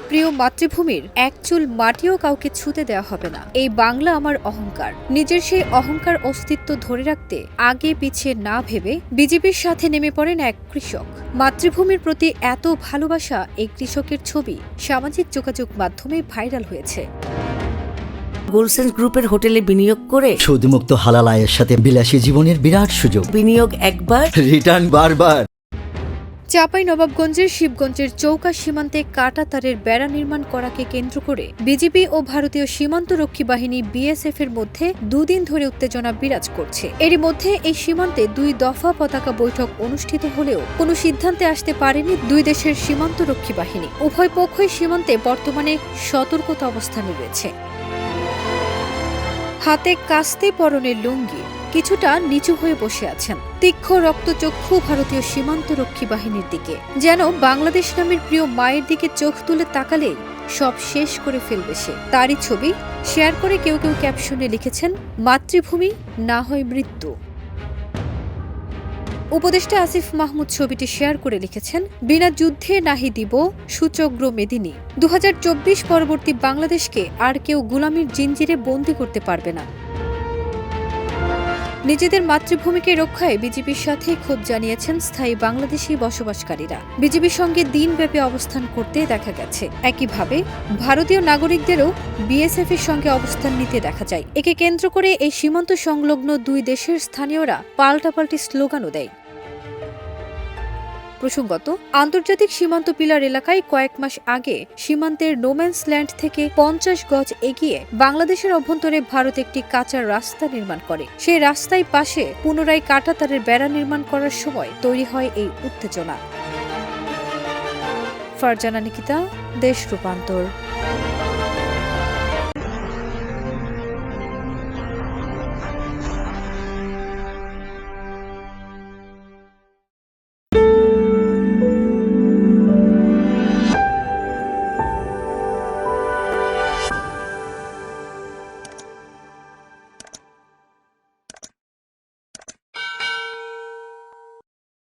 প্রিয় মাতৃভূমির এক চুল মাটিও কাউকে ছুঁতে দেওয়া হবে না। এই বাংলা আমার অহংকার। নিজের সেই অহংকার অস্তিত্ব ধরে রাখতে আগে পিছিয়ে না ভেবে বিজেপির সাথে নেমে পড়েন এক কৃষক। মাতৃভূমির প্রতি এত ভালোবাসা এই কৃষকের ছবি সামাজিক যোগাযোগ মাধ্যমে ভাইরাল হয়েছে। গোলসেন্স গ্রুপের হোটেলে বিনিয়োগ করে সুদমুক্ত হালাল আয়ের সাথে বিলাসী জীবনের বিরাট সুযোগ, বিনিয়োগ একবার রিটার্ন বারবার। চাঁপাইনবাবগঞ্জের শিবগঞ্জের চৌকা সীমান্তে কাঁটাতারের বেড়া নির্মাণ করাকে কেন্দ্র করে বিজিবি ও ভারতীয় সীমান্তরক্ষী বাহিনী বিএসএফ এর মধ্যে দুদিন ধরে উত্তেজনা বিরাজ করছে। এরই মধ্যে এই সীমান্তে 2 দফা পতাকা বৈঠক অনুষ্ঠিত হলেও কোনো সিদ্ধান্তে আসতে পারেনি দুই দেশের সীমান্তরক্ষী বাহিনী। উভয় পক্ষই সীমান্তে বর্তমানে সতর্কতা অবস্থানে রয়েছে। হাতে কাস্তে পরনের লুঙ্গি, কিছুটা নিচু হয়ে বসে আছেন, তীক্ষ্ণ রক্তচক্ষু ভারতীয় সীমান্তরক্ষী বাহিনীর দিকে। যেন বাংলাদেশ নামের প্রিয় মায়ের দিকে চোখ তুলে তাকালেই সব শেষ করে ফেলবে সে। তারই ছবি শেয়ার করে কেউ কেউ ক্যাপশনে লিখেছেন, মাতৃভূমি না হয় মৃত্যু। উপদেষ্টা আসিফ মাহমুদ ছবিটি শেয়ার করে লিখেছেন, বিনা যুদ্ধে নাহি দিব সুচগ্র মেদিনী। 2024 পরবর্তী বাংলাদেশকে আর কেউ গুলামির জিঞ্জিরে বন্দী করতে পারবে না। নিজেদের মাতৃভূমিকে রক্ষায় বিজেপির সাথে ক্ষোভ জানিয়েছেন স্থায়ী বাংলাদেশি বসবাসকারীরা। বিজেপির সঙ্গে দিনব্যাপী অবস্থান করতে দেখা গেছে। একইভাবে ভারতীয় নাগরিকদেরও বিএসএফ এর সঙ্গে অবস্থান নিতে দেখা যায়। একে কেন্দ্র করে এই সীমান্ত সংলগ্ন দুই দেশের স্থানীয়রা পাল্টাপাল্টি স্লোগানও দেয়। প্রসঙ্গত, আন্তর্জাতিক সীমান্ত পিলার এলাকায় কয়েক মাস আগে সীমান্তের নোম্যান্স ল্যান্ড থেকে 50 গজ এগিয়ে বাংলাদেশের অভ্যন্তরে ভারত একটি কাঁচা রাস্তা নির্মাণ করে। সেই রাস্তায় পাশে পুনরায় কাঁটাতারের বেড়া নির্মাণ করার সময় তৈরি হয় এই উত্তেজনা। ফারজানা নিকিতা, দেশ রূপান্তর।